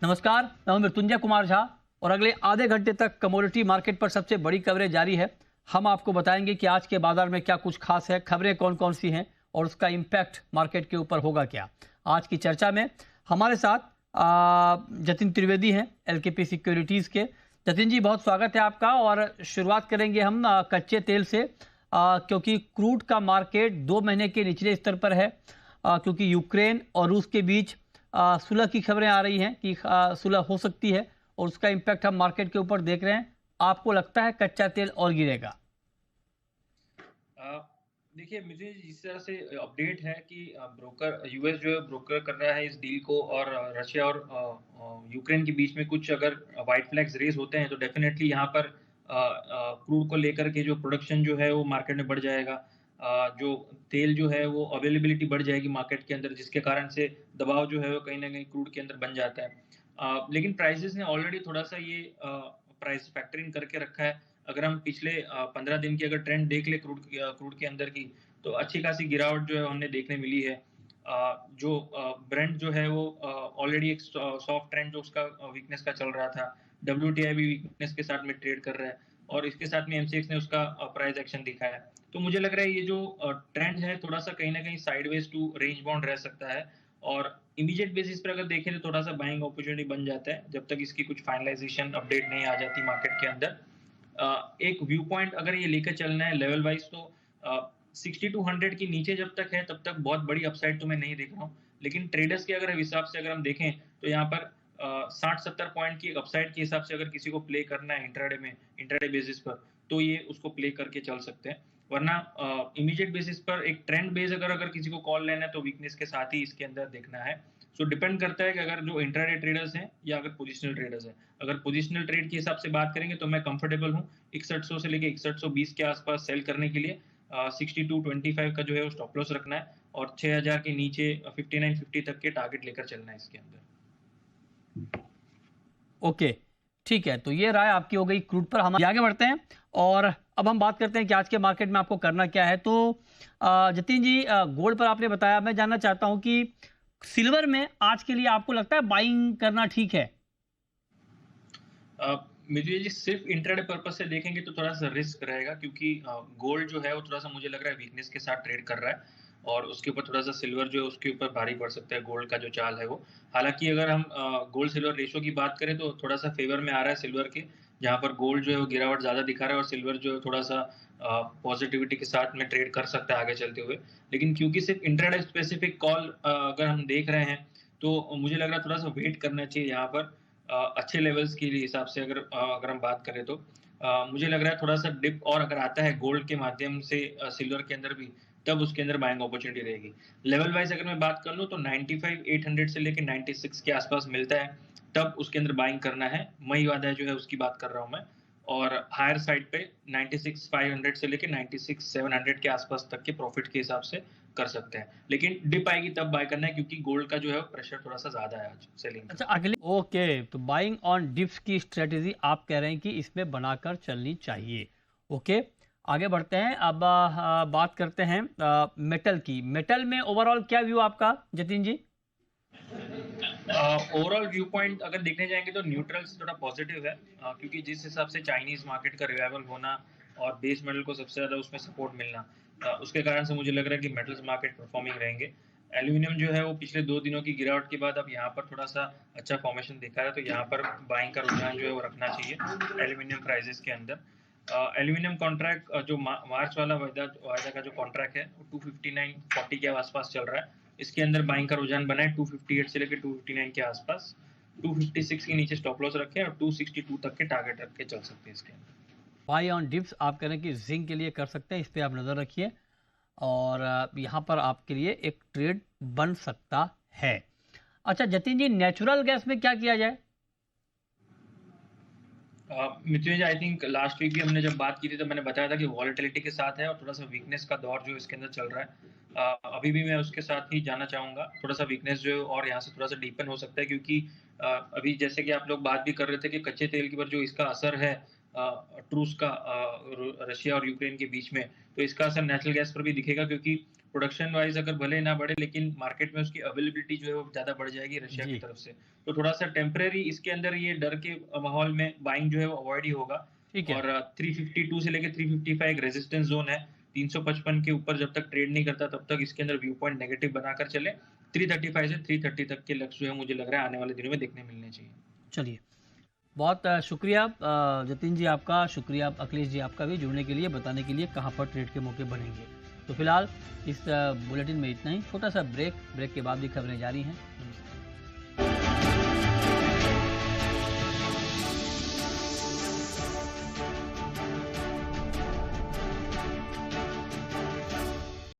नमस्कार, मैं हूं मृत्युंजय कुमार झा और अगले आधे घंटे तक कमोडिटी मार्केट पर सबसे बड़ी कवरेज जारी है। हम आपको बताएंगे कि आज के बाजार में क्या कुछ खास है, खबरें कौन कौन सी हैं और उसका इम्पैक्ट मार्केट के ऊपर होगा क्या। आज की चर्चा में हमारे साथ जतिन त्रिवेदी हैं एलकेपी सिक्योरिटीज़ के। जतिन जी, बहुत स्वागत है आपका। और शुरुआत करेंगे हम कच्चे तेल से, क्योंकि क्रूड का मार्केट 2 महीने के निचले स्तर पर है, क्योंकि यूक्रेन और रूस के बीच सुलह की खबरें आ रही हैं कि सुलह हो सकती है और उसका इम्पैक्ट हम मार्केट के ऊपर देख रहे हैं। आपको लगता है कच्चा तेल और गिरेगा? अ, देखिए, मुझे इस तरह से अपडेट है कि ब्रोकर यूएस जो है ब्रोकर कर रहा है इस डील को, और रशिया और यूक्रेन के बीच में कुछ अगर व्हाइट फ्लैग्स रेज होते हैं तो डेफिनेटली यहाँ पर क्रूड को लेकर के जो प्रोडक्शन जो है वो मार्केट में बढ़ जाएगा। जो तेल जो है वो अवेलेबिलिटी बढ़ जाएगी मार्केट के अंदर, जिसके कारण से दबाव जो है वो कहीं ना कहीं क्रूड के अंदर बन जाता है। लेकिन प्राइसेस ने ऑलरेडी थोड़ा सा ये प्राइस फैक्टरिंग करके रखा है। अगर हम पिछले 15 दिन की अगर ट्रेंड देख ले क्रूड के अंदर की, तो अच्छी खासी गिरावट जो है हमने देखने मिली है। जो ब्रेंट जो है वो ऑलरेडी एक सॉफ्ट ट्रेंड जो उसका वीकनेस का चल रहा था। डब्ल्यूटीआई भी वीकनेस के साथ में ट्रेड कर रहा है और इसके साथ में एमसीएक्स ने उसका प्राइस एक्शन दिखाया है। तो मुझे लग रहा है ये जो ट्रेंड है थोड़ा सा कहीं ना कहीं साइडवेज टू रेंज बाउंड रह सकता है, और इमीडिएट बेसिस पर अगर देखें तो थोड़ा सा बाइंग अपॉर्चुनिटी बन जाता है जब तक इसकी कुछ फाइनलाइजेशन अपडेट नहीं आ जाती मार्केट के अंदर। एक व्यू पॉइंट अगर ये लेकर चलना है लेवल वाइज, तो 6200 के नीचे जब तक है तब तक बहुत बड़ी अपसाइड तो मैं नहीं देख रहा हूँ। लेकिन ट्रेडर्स के अगर हिसाब से अगर हम देखें तो यहाँ पर 60-70 पॉइंट की अपसाइड के हिसाब से अगर किसी को प्ले करना है इंट्राडे बेसिस पर, तो ये उसको प्ले करके चल सकते हैं। वरना इमीडिएट बेसिस पर एक ट्रेंड बेस अगर अगर किसी को कॉल लेना है तो वीकनेस के साथ ही इसके अंदर देखना है। सो डिपेंड करता है कि अगर जो इंट्राडे ट्रेडर्स हैं या अगर पोजिशनल ट्रेडर्स हैं। अगर पोजिशनल ट्रेड के हिसाब से बात करेंगे तो मैं कंफर्टेबल हूँ 6100 से लेके 6120 के आसपास सेल करने के लिए। 6225 का जो है वो स्टॉप लॉस रखना है और 6000 के नीचे 5950 तक के टारगेट लेकर चलना है इसके अंदर। ओके, ठीक है। तो ये राय आपकी हो गई क्रूड पर। हम आगे बढ़ते हैं और अब हम बात करते हैं कि आज के मार्केट में आपको करना क्या है। तो जतिन जी, गोल्ड पर आपने बताया, मैं जानना चाहता हूं कि सिल्वर में आज के लिए आपको लगता है बाइंग करना ठीक है? मुझे जी सिर्फ इंट्राडे पर्पज से देखेंगे तो थोड़ा सा रिस्क रहेगा, क्योंकि गोल्ड जो है वो थोड़ा सा मुझे लग रहा है वीकनेस के साथ ट्रेड कर रहा है, और उसके ऊपर थोड़ा सा सिल्वर जो है उसके ऊपर भारी पड़ सकता है गोल्ड का जो चाल है वो। हालांकि अगर हम गोल्ड सिल्वर रेशो की बात करें तो थोड़ा सा फेवर में आ रहा है सिल्वर के, जहां पर गोल्ड जो है वो गिरावट ज्यादा दिखा रहा है और सिल्वर जो है थोड़ा सा पॉजिटिविटी के साथ में ट्रेड कर सकता है आगे चलते हुए। लेकिन क्योंकि सिर्फ इंट्राडे स्पेसिफिक कॉल अगर हम देख रहे हैं तो मुझे लग रहा है थोड़ा सा वेट करना चाहिए यहाँ पर। अच्छे लेवल्स के हिसाब से अगर हम बात करें तो मुझे लग रहा है थोड़ा सा डिप और अगर आता है गोल्ड के माध्यम से सिल्वर के अंदर भी, तब उसके अंदर बाइंग अपॉर्चुनिटी रहेगी। लेवल वाइज अगर मैं बात कर लूँ तो 95,800 से लेकर 96 के आसपास मिलता है, तब उसके अंदर बाइंग करना है। मई वादा जो है उसकी बात कर रहा हूँ मैं। और हायर साइड पे 96,500 से लेकर 96,700 के आसपास तक के प्रॉफिट के हिसाब से कर सकते हैं। लेकिन डिप आएगी तब बाय करना है, क्योंकि गोल्ड का जो है प्रेशर थोड़ा सा ज्यादा है आज सेलिंग का। अच्छा, अगले ओके, तो बाइंग ऑन डिप्स की स्ट्रेटेजी आप कह रहे हैं कि इसमें बनाकर चलनी चाहिए। ओके, आगे बढ़ते हैं। अब बात करते हैं मेटल की। मेटल में ओवरऑल क्या व्यू आपका, जतिन जी? ओवरऑल व्यू पॉइंट अगर देखने जाएंगे तो न्यूट्रल से थोड़ा पॉजिटिव है, क्योंकि जिस हिसाब से चाइनीज मार्केट का रिवाइवल होना और बेस मेटल को सबसे ज्यादा उसमें सपोर्ट मिलना, उसके कारण से मुझे लग रहा है कि मेटल्स मार्केट परफॉर्मिंग रहेंगे। एल्यूमिनियम जो है वो पिछले 2 दिनों की गिरावट के बाद अब यहाँ पर थोड़ा सा अच्छा फॉर्मेशन दिखा रहा है, तो यहाँ पर बाइंग का रुझान जो है वो रखना चाहिए एल्यूमिनियम प्राइसेस के अंदर। एल्यूमिनियम कॉन्ट्रैक्ट जो मार्च वाला वायदा का जो कॉन्ट्रैक्ट है वो 259.40 के आसपास चल रहा है। इसके अंदर बाइंग का रुझान बना है 258 से लेकर 259 के आसपास। 256 के नीचे स्टॉप लॉस रखे और 262 तक के टारगेट रख के चल सकते हैं इसके अंदर। बाई ऑन डिप्स आप कह रहे हैं कि जिंक के लिए कर सकते हैं, इस पर आप नज़र रखिए और यहाँ पर आपके लिए एक ट्रेड बन सकता है। अच्छा जतिन जी, नेचुरल गैस में क्या किया जाए? मिथुन, आई थिंक लास्ट वीक भी हमने जब बात की थी तो मैंने बताया था कि वॉलेटिलिटी के साथ है और थोड़ा सा वीकनेस का दौर जो इसके अंदर चल रहा है। अभी भी मैं उसके साथ ही जाना चाहूंगा। थोड़ा सा वीकनेस जो है और यहाँ से थोड़ा सा डीपन हो सकता है, क्योंकि अभी जैसे कि आप लोग बात भी कर रहे थे कि कच्चे तेल के ऊपर जो इसका असर है ट्रूस का रशिया और यूक्रेन के बीच में, तो इसका असर नेचुरल गैस पर भी दिखेगा, क्योंकि प्रोडक्शन वाइज अगर भले ना बढ़े, लेकिन मार्केट में उसकी अवेलेबिलिटी जो है वो ज़्यादा बढ़ जाएगी रशिया की जी, तरफ से। तो थोड़ा-सा टेम्परेरी इसके अंदर ये डर के माहौल में बाइंग जो है वो अवॉइड ही होगा। ठीक है। और 352 से लेके 355 एक रेजिस्टेंस ज़ोन है। 355 के ऊपर जब तक ट्रेड नहीं करता तब तक इसके अंदर व्यू पॉइंट नेगेटिव बनाकर चलें। 335 से 330 तक के लक्ष्य जो है मुझे लग रहा है आने वाले दिनों में देखने मिलने चाहिए। चलिए, बहुत शुक्रिया जतिन जी आपका, शुक्रिया अखिलेश जी आपका भी जुड़ने के लिए, बताने के लिए कहाँ पर ट्रेड के मौके बनेंगे। तो फिलहाल इस बुलेटिन में इतना ही, छोटा सा ब्रेक के बाद भी खबरें जारी हैं। नमस्कार।